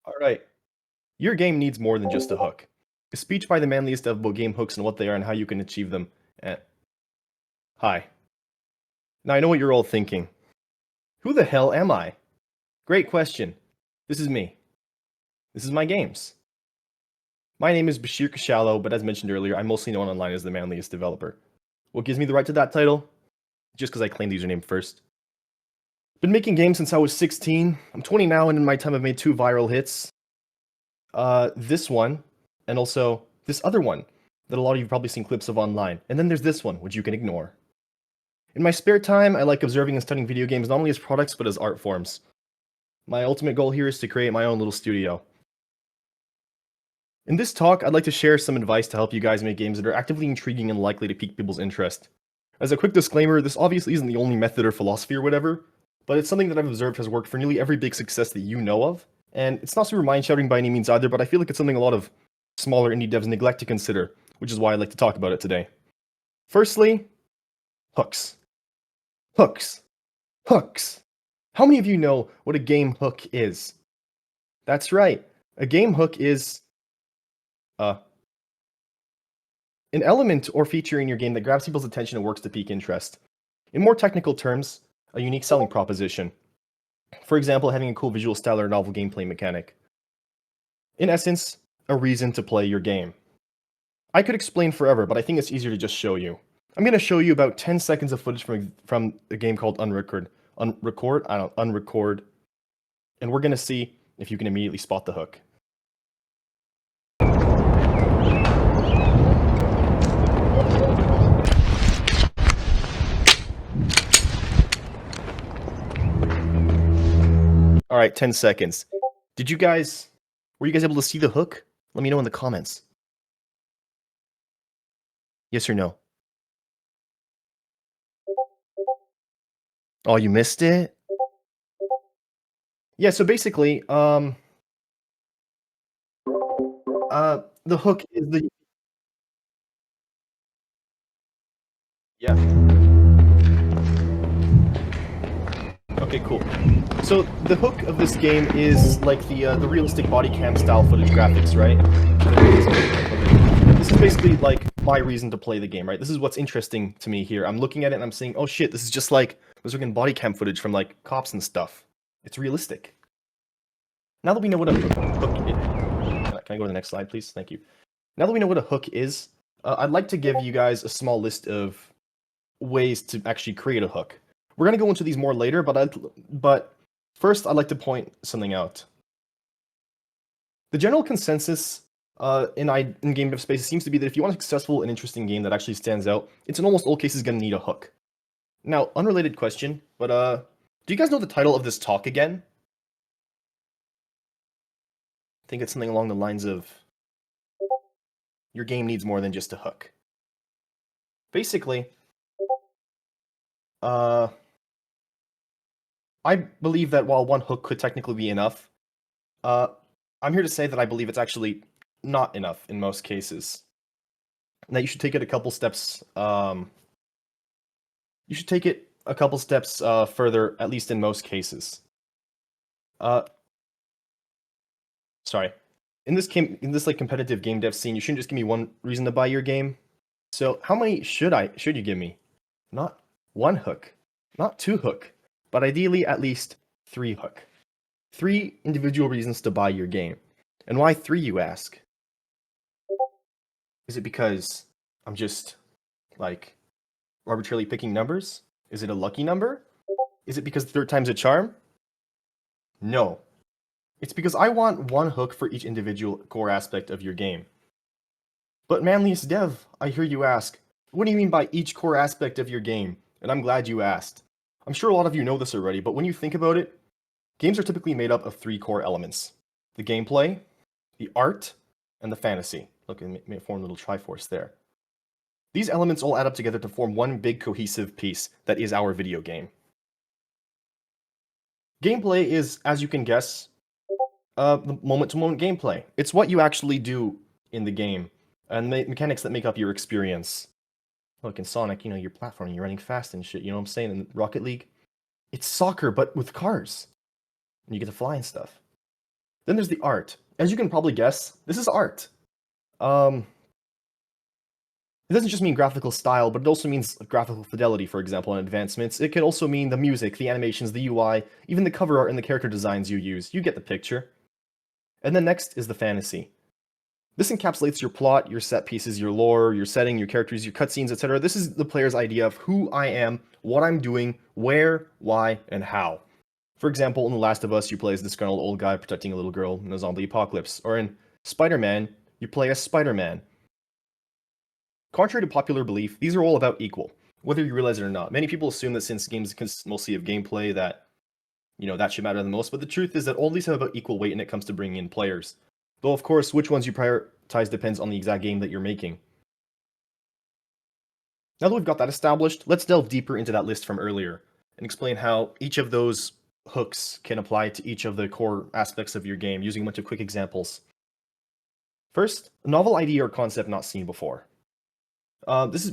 All right. Your game needs more than just a hook. A speech by the manliest dev about game hooks and what they are and how you can achieve them. Hi. Now I know what you're all thinking. Who the hell am I? Great question. This is me. This is my games. My name is Bashir Kashalo, but as mentioned earlier, I'm mostly known online as the manliest developer. What gives me the right to that title? Just because I claimed the username first. Been making games since I was 16. I'm 20 now, and in my time I've made 2 viral hits. This one, and also this other one that a lot of you have probably seen clips of online. And then there's this one, which you can ignore. In my spare time, I like observing and studying video games not only as products, but as art forms. My ultimate goal here is to create my own little studio. In this talk, I'd like to share some advice to help you guys make games that are actively intriguing and likely to pique people's interest. As a quick disclaimer, this obviously isn't the only method or philosophy or whatever, but it's something that I've observed has worked for nearly every big success that you know of, and it's not super mind-shouting by any means either, but I feel like it's something a lot of smaller indie devs neglect to consider, which is why I'd like to talk about it today. Firstly, hooks. Hooks. Hooks. How many of you know what a game hook is? That's right. A game hook is an element or feature in your game that grabs people's attention and works to pique interest. In more technical terms, a unique selling proposition. For example, having a cool visual style or a novel gameplay mechanic. In essence, a reason to play your game. I could explain forever, but I think it's easier to just show you. I'm going to show you about 10 seconds of footage from a game called Unrecord, and we're going to see if you can immediately spot the hook. All right, 10 seconds. Were you guys able to see the hook? Let me know in the comments. Yes or no? Oh, you missed it? Yeah, so basically, the hook is the... Yeah. Okay, cool. So the hook of this game is like the realistic body cam style footage graphics, right? This is basically like my reason to play the game, right? This is what's interesting to me here. I'm looking at it and I'm saying, oh shit, this is just like those freaking body cam footage from like cops and stuff. It's realistic. Now that we know what a hook is, can I go to the next slide, please? Thank you. Now that we know what a hook is, I'd like to give you guys a small list of ways to actually create a hook. We're going to go into these more later, but first I'd like to point something out. The general consensus in game dev space seems to be that if you want a successful and interesting game that actually stands out, it's in almost all cases going to need a hook. Now, unrelated question, but do you guys know the title of this talk again? I think it's something along the lines of, your game needs more than just a hook. Basically, I believe that while one hook could technically be enough, I'm here to say that I believe it's actually not enough in most cases. Now you should take it a couple steps. You should take it a couple steps further, at least in most cases. Sorry. In this like competitive game dev scene, you shouldn't just give me one reason to buy your game. So how many should you give me? Not one hook, not 2 hook, but ideally at least 3 hook. 3 individual reasons to buy your game. And why 3, you ask? Is it because I'm just, like, arbitrarily picking numbers? Is it a lucky number? Is it because 3rd time's a charm? No. It's because I want 1 hook for each individual core aspect of your game. But ManliestDev, I hear you ask, what do you mean by each core aspect of your game? And I'm glad you asked. I'm sure a lot of you know this already, but when you think about it, games are typically made up of 3 core elements. The gameplay, the art, and the fantasy. Look, it may form a little triforce there. These elements all add up together to form one big cohesive piece that is our video game. Gameplay is, as you can guess, the moment-to-moment gameplay. It's what you actually do in the game, and the mechanics that make up your experience. Look, in Sonic, you're platforming, you're running fast and shit, you know what I'm saying? In Rocket League, it's soccer, but with cars. And you get to fly and stuff. Then there's the art. As you can probably guess, this is art. It doesn't just mean graphical style, but it also means graphical fidelity, for example, and advancements. It can also mean the music, the animations, the UI, even the cover art and the character designs you use. You get the picture. And then next is the fantasy. This encapsulates your plot, your set pieces, your lore, your setting, your characters, your cutscenes, etc. This is the player's idea of who I am, what I'm doing, where, why, and how. For example, in The Last of Us, you play as this disgruntled old guy protecting a little girl in a zombie apocalypse. Or in Spider-Man, you play as Spider-Man. Contrary to popular belief, these are all about equal, whether you realize it or not. Many people assume that since games consist mostly of gameplay that, that should matter the most, but the truth is that all these have about equal weight when it comes to bringing in players. Though, of course, which ones you prioritize depends on the exact game that you're making. Now that we've got that established, let's delve deeper into that list from earlier and explain how each of those hooks can apply to each of the core aspects of your game using a bunch of quick examples. First, a novel idea or concept not seen before. This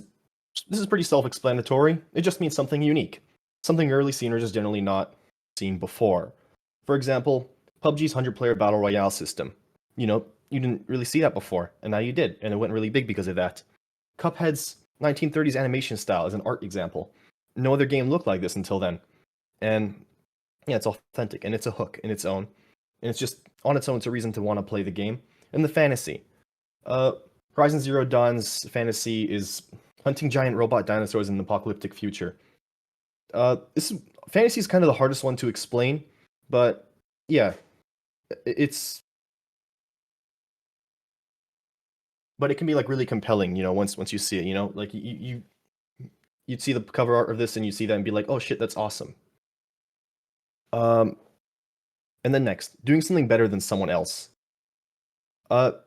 is pretty self-explanatory. It just means something unique, something rarely seen or just generally not seen before. For example, PUBG's 100-player battle royale system. You didn't really see that before, and now you did, and it went really big because of that. Cuphead's 1930s animation style is an art example. No other game looked like this until then. And yeah, it's authentic, and it's a hook in its own. And it's just, on its own, it's a reason to want to play the game. And the fantasy. Horizon Zero Dawn's fantasy is hunting giant robot dinosaurs in an apocalyptic future. Fantasy is kind of the hardest one to explain, but yeah, but it can be like really compelling, once you see it, like you'd see the cover art of this and you see that and be like, oh shit, that's awesome. And then next, doing something better than someone else.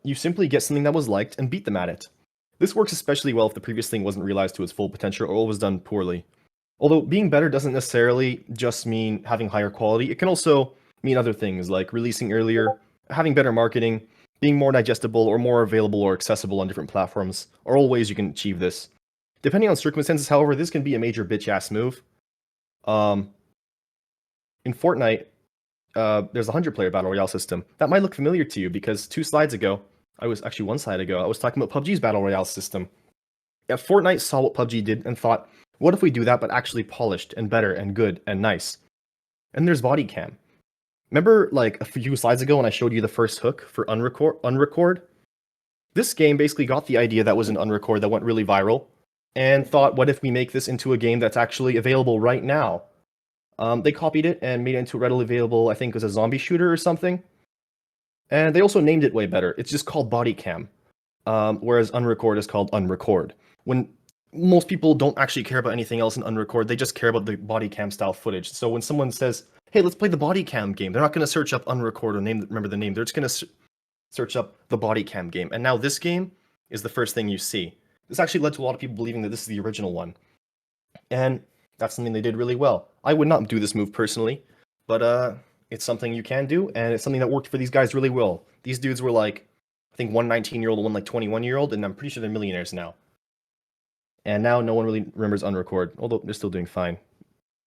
You simply get something that was liked and beat them at it. This works especially well if the previous thing wasn't realized to its full potential or was done poorly. Although being better doesn't necessarily just mean having higher quality, it can also mean other things like releasing earlier, having better marketing, being more digestible or more available or accessible on different platforms are all ways you can achieve this. Depending on circumstances, however, this can be a major bitch-ass move. In Fortnite, there's a 100-player battle royale system. That might look familiar to you because one slide ago, I was talking about PUBG's battle royale system. Yeah, Fortnite saw what PUBG did and thought, what if we do that but actually polished and better and good and nice? And there's body cam. Remember like a few slides ago when I showed you the first hook for unrecord? This game basically got the idea that was an unrecord that went really viral and thought, what if we make this into a game that's actually available right now? They copied it and made it into readily available, I think it was a zombie shooter or something. And they also named it way better. It's just called body cam, whereas unrecord is called unrecord. When most people don't actually care about anything else in unrecord, they just care about the body cam style footage. So when someone says, hey, let's play the body cam game, they're not going to search up unrecord or remember the name. They're just going to search up the body cam game. And now this game is the first thing you see. This actually led to a lot of people believing that this is the original one. And that's something they did really well. I would not do this move personally, but it's something you can do, and it's something that worked for these guys really well. These dudes were like, I think one 19-year-old and one like 21-year-old, and I'm pretty sure they're millionaires now. And now no one really remembers unrecord, although they're still doing fine.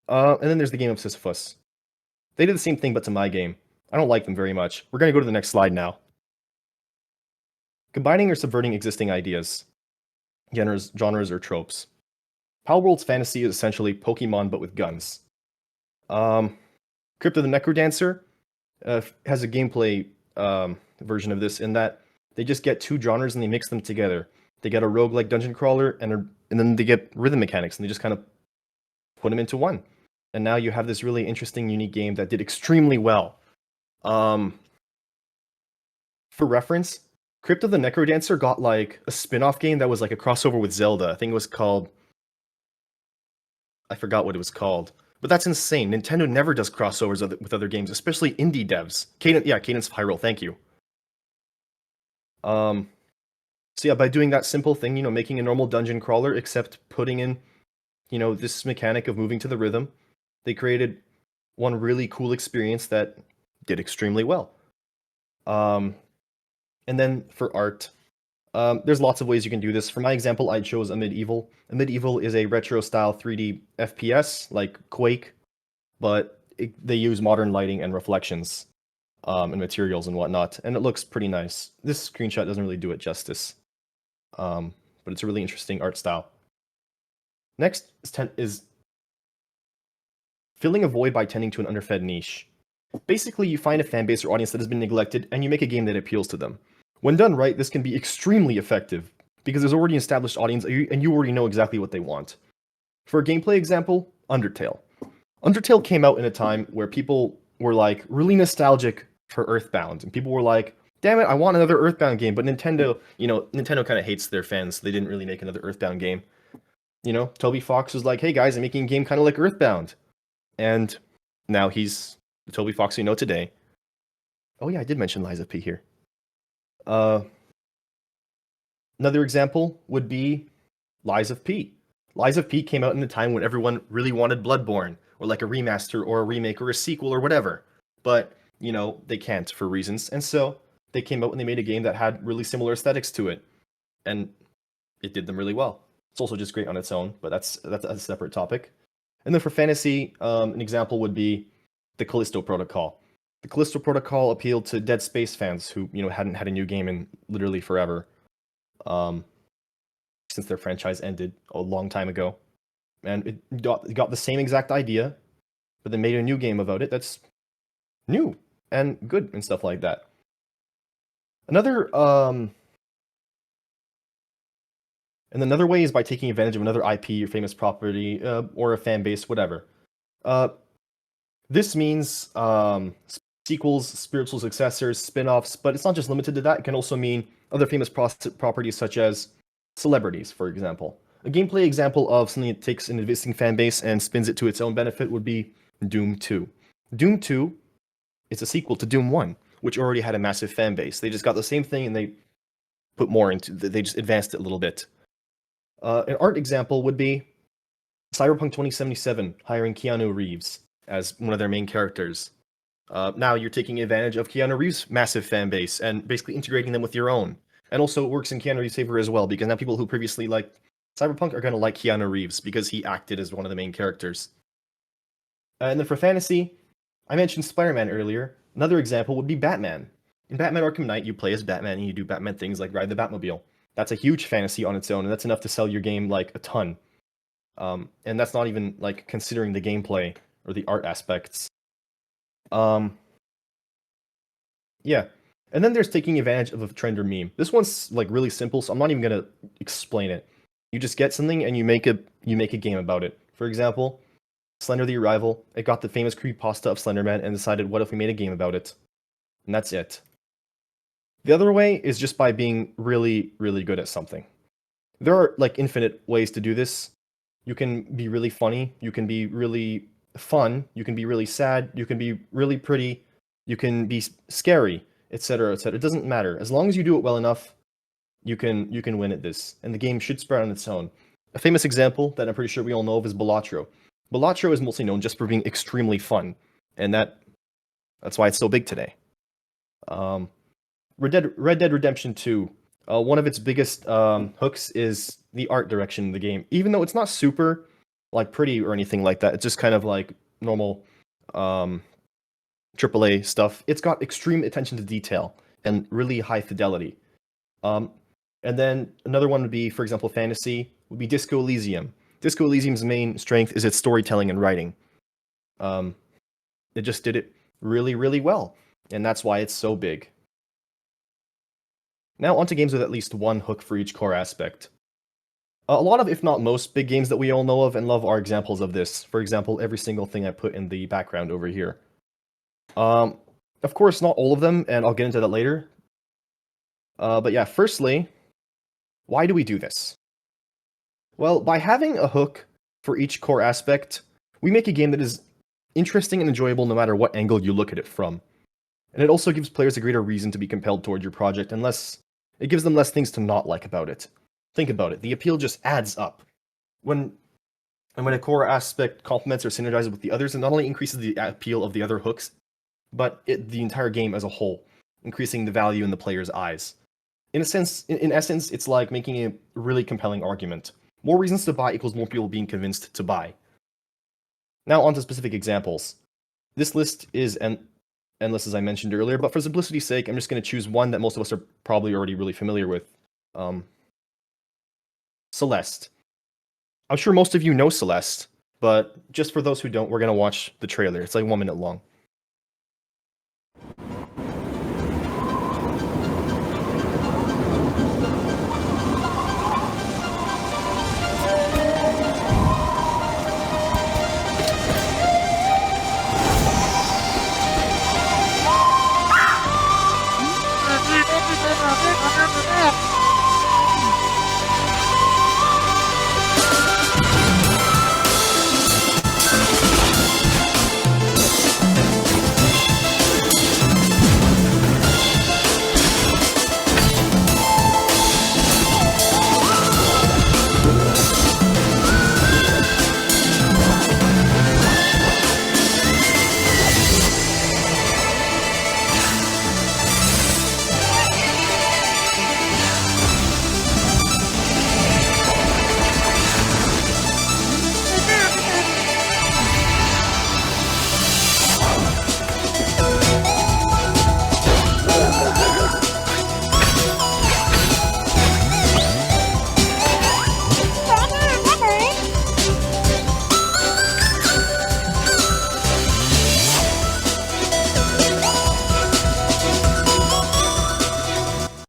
And then there's the game of Sisyphus. They did the same thing, but to my game. I don't like them very much. We're going to go to the next slide now. Combining or subverting existing ideas, genres or tropes. Palworld's fantasy is essentially Pokemon, but with guns. Crypt of the Necrodancer has a gameplay version of this in that they just get two genres and they mix them together. They get a roguelike dungeon crawler and then they get rhythm mechanics and they just kind of put them into one. And now you have this really interesting, unique game that did extremely well. For reference, Crypt of the Necrodancer got like a spin-off game that was like a crossover with Zelda. I think it was called... I forgot what it was called. But that's insane. Nintendo never does crossovers with other games, especially indie devs. Cadence Viral, thank you. So yeah, by doing that simple thing, making a normal dungeon crawler, except putting in, this mechanic of moving to the rhythm, they created one really cool experience that did extremely well. And then for art, there's lots of ways you can do this. For my example, I chose a Medieval. A Medieval is a retro-style 3D FPS, like Quake, but they use modern lighting and reflections. and materials and whatnot, and it looks pretty nice. This screenshot doesn't really do it justice, but it's a really interesting art style. Next is filling a void by tending to an underfed niche. Basically, you find a fan base or audience that has been neglected, and you make a game that appeals to them. When done right, this can be extremely effective, because there's already an established audience, and you already know exactly what they want. For a gameplay example, Undertale. Undertale came out in a time where people were like really nostalgic for Earthbound, and people were like, damn it, I want another Earthbound game, but Nintendo kind of hates their fans, so they didn't really make another Earthbound game. Toby Fox was like, hey guys, I'm making a game kind of like Earthbound. And now he's the Toby Fox you know today. Oh yeah, I did mention Lies of P here. Another example would be Lies of P. Lies of P came out in a time when everyone really wanted Bloodborne, or like a remaster, or a remake, or a sequel, or whatever. But, they can't for reasons, and so they came out and they made a game that had really similar aesthetics to it. And it did them really well. It's also just great on its own, but that's a separate topic. And then for fantasy, an example would be the Callisto Protocol. The Callisto Protocol appealed to Dead Space fans who, hadn't had a new game in literally forever. Since their franchise ended a long time ago. And it got the same exact idea, but they made a new game about it that's new and good and stuff like that. Another way is by taking advantage of another IP or famous property, or a fan base, whatever. This means sequels, spiritual successors, spin-offs, but it's not just limited to that. It can also mean other famous properties such as celebrities, for example. A gameplay example of something that takes an existing fan base and spins it to its own benefit would be Doom 2. Doom 2 is a sequel to Doom 1, which already had a massive fan base. They just got the same thing and they put more into it. They just advanced it a little bit. An art example would be Cyberpunk 2077 hiring Keanu Reeves as one of their main characters. Now you're taking advantage of Keanu Reeves' massive fan base and basically integrating them with your own. And also it works in Keanu Reeves' favor as well, because now people who previously liked Cyberpunk are going to like Keanu Reeves because he acted as one of the main characters. And then for fantasy, I mentioned Spider-Man earlier. Another example would be Batman. In Batman Arkham Knight, you play as Batman and you do Batman things like ride the Batmobile. That's a huge fantasy on its own, and that's enough to sell your game like a ton. And that's not even like considering the gameplay or the art aspects. Yeah. And then there's taking advantage of a trend or meme. This one's like really simple, so I'm not even gonna explain it. You just get something and you make a game about it. For example, Slender the Arrival. It got the famous creepypasta of Slenderman and decided, what if we made a game about it? And that's it. The other way is just by being really, really good at something. There are like infinite ways to do this. You can be really funny. You can be really fun. You can be really sad. You can be really pretty. You can be scary, etc., etc. It doesn't matter. As long as you do it well enough, you can win at this, and the game should spread on its own. A famous example that I'm pretty sure we all know of is Balatro. Balatro is mostly known just for being extremely fun, and that's why it's so big today. Red Dead Redemption 2. One of its biggest hooks is the art direction of the game. Even though it's not super like pretty or anything like that, it's just kind of like normal AAA stuff. It's got extreme attention to detail and really high fidelity. And then another one would be, for example, fantasy, would be Disco Elysium. Disco Elysium's main strength is its storytelling and writing. It just did it really, really well, and that's why it's so big. Now onto games with at least one hook for each core aspect. A lot of, if not most, big games that we all know of and love are examples of this. For example, every single thing I put in the background over here. Of course, not all of them, and I'll get into that later. But yeah, firstly, why do we do this? Well, by having a hook for each core aspect, we make a game that is interesting and enjoyable no matter what angle you look at it from. And it also gives players a greater reason to be compelled toward your project, and it gives them less things to not like about it. Think about it, the appeal just adds up. When a core aspect complements or synergizes with the others, it not only increases the appeal of the other hooks, but the entire game as a whole, increasing the value in the player's eyes. In essence, it's like making a really compelling argument. More reasons to buy equals more people being convinced to buy. Now on to specific examples. This list is endless, as I mentioned earlier, but for simplicity's sake, I'm just going to choose one that most of us are probably already really familiar with. Celeste. I'm sure most of you know Celeste, but just for those who don't, we're going to watch the trailer. It's like 1 minute long.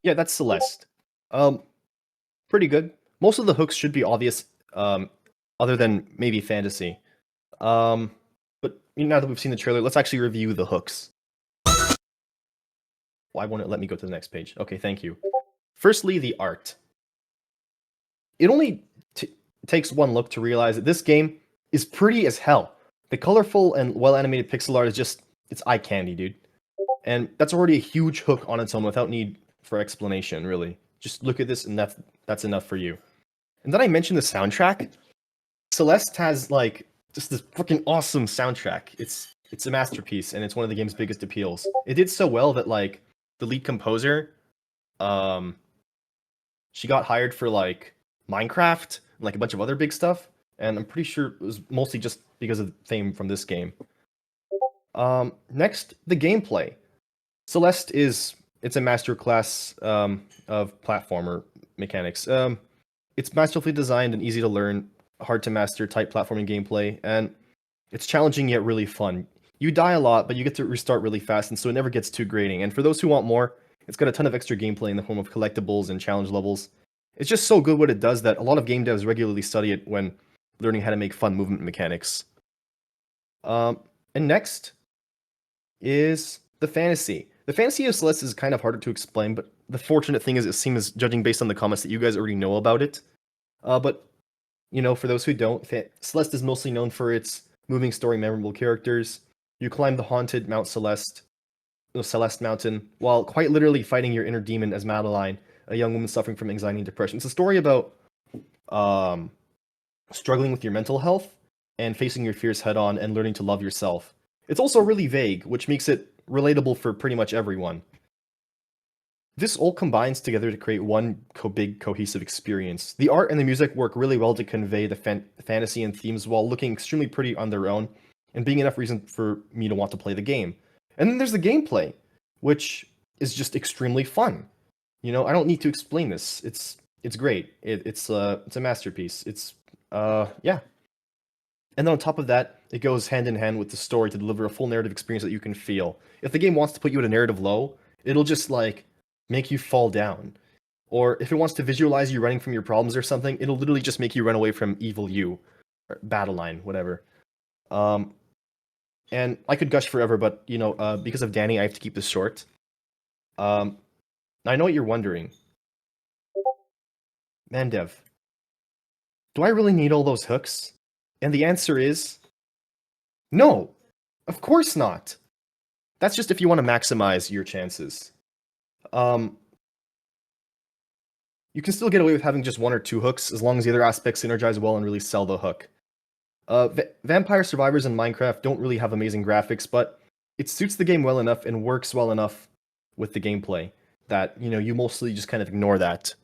Yeah, that's Celeste. Pretty good. Most of the hooks should be obvious, other than maybe fantasy. But now that we've seen the trailer, let's actually review the hooks. Why won't it let me go to the next page? Okay, thank you. Firstly, the art. It only takes one look to realize that this game is pretty as hell. The colorful and well-animated pixel art is just, it's eye candy, dude. And that's already a huge hook on its own without need for explanation, really. Just look at this and that's enough for you. And then I mentioned the soundtrack. Celeste has, like, just this freaking awesome soundtrack. It's a masterpiece, and it's one of the game's biggest appeals. It did so well that, like, the lead composer, she got hired for, like, Minecraft and, like, a bunch of other big stuff, and I'm pretty sure it was mostly just because of fame from this game. Next, the gameplay. Celeste it's a masterclass of platformer mechanics. It's masterfully designed and easy to learn, hard to master type platforming gameplay, and it's challenging yet really fun. You die a lot, but you get to restart really fast, and so it never gets too grating. And for those who want more, it's got a ton of extra gameplay in the form of collectibles and challenge levels. It's just so good what it does that a lot of game devs regularly study it when learning how to make fun movement mechanics. And next is the fantasy. The fantasy of Celeste is kind of harder to explain, but the fortunate thing is it seems, judging based on the comments, that you guys already know about it. But, you know, for those who don't, Celeste is mostly known for its moving story, memorable characters. You climb the haunted Mount Celeste Mountain, while quite literally fighting your inner demon as Madeline, a young woman suffering from anxiety and depression. It's a story about struggling with your mental health and facing your fears head on and learning to love yourself. It's also really vague, which makes it relatable for pretty much everyone. This all combines together to create one big cohesive experience. The art and the music work really well to convey the fantasy and themes while looking extremely pretty on their own and being enough reason for me to want to play the game. And then there's the gameplay, which is just extremely fun. You know, I don't need to explain this. It's great. It's a masterpiece. Yeah. And then on top of that, it goes hand in hand with the story to deliver a full narrative experience that you can feel. If the game wants to put you at a narrative low, it'll just, like, make you fall down. Or if it wants to visualize you running from your problems or something, it'll literally just make you run away from evil you. Or battle line, whatever. And I could gush forever, but, you know, because of Danny, I have to keep this short. I know what you're wondering. ManliestDev, do I really need all those hooks? And the answer is no, of course not. That's just if you want to maximize your chances. You can still get away with having just one or two hooks as long as the other aspects synergize well and really sell the hook. Vampire Survivors in Minecraft don't really have amazing graphics, but it suits the game well enough and works well enough with the gameplay that, you know, you mostly just kind of ignore that.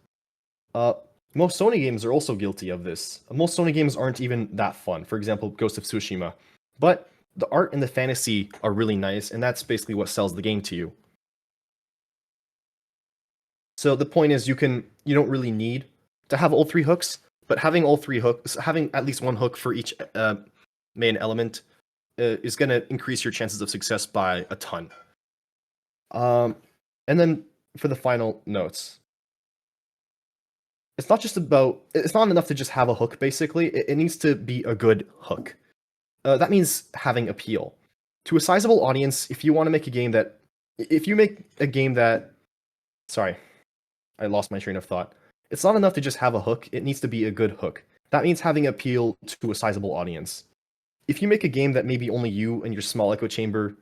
Most Sony games are also guilty of this. Most Sony games aren't even that fun. For example, Ghost of Tsushima. But the art and the fantasy are really nice, and that's basically what sells the game to you. So the point is, you don't really need to have all three hooks, but having all three hooks, having at least one hook for each main element, is going to increase your chances of success by a ton. And then for the final notes, it's not enough to just have a hook. Basically, it needs to be a good hook. That means having appeal to a sizable audience. If you want to make a game that, sorry, I lost my train of thought. It's not enough to just have a hook. It needs to be a good hook. That means having appeal to a sizable audience. If you make a game that maybe only you and your small echo chamber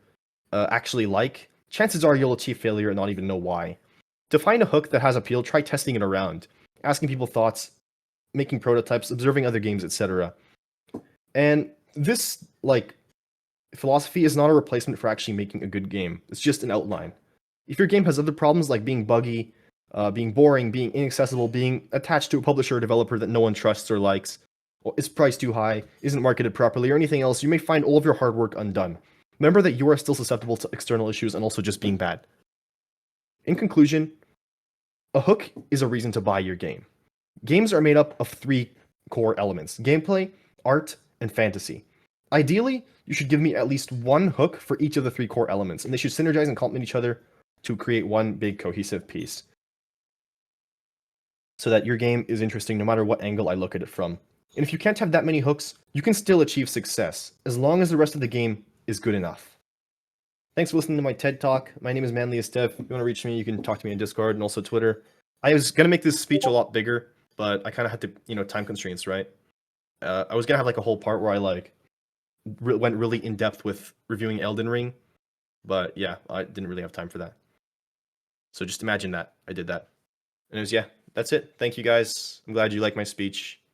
actually like, chances are you'll achieve failure and not even know why. To find a hook that has appeal, try testing it around, asking people thoughts, making prototypes, observing other games, etc. And this, philosophy is not a replacement for actually making a good game. It's just an outline. If your game has other problems like being buggy, being boring, being inaccessible, being attached to a publisher or developer that no one trusts or likes, or is priced too high, isn't marketed properly, or anything else, you may find all of your hard work undone. Remember that you are still susceptible to external issues and also just being bad. In conclusion, a hook is a reason to buy your game. Games are made up of three core elements: gameplay, art, and fantasy. Ideally, you should give me at least one hook for each of the three core elements, and they should synergize and complement each other to create one big cohesive piece, so that your game is interesting no matter what angle I look at it from. And if you can't have that many hooks, you can still achieve success, as long as the rest of the game is good enough. Thanks for listening to my TED Talk. My name is ManliestDev. If you want to reach me, you can talk to me on Discord and also Twitter. I was going to make this speech a lot bigger, but I kind of had to, time constraints, right? I was going to have a whole part where I went really in depth with reviewing Elden Ring, but yeah, I didn't really have time for that. So just imagine that I did that. And that's it. Thank you guys. I'm glad you liked my speech.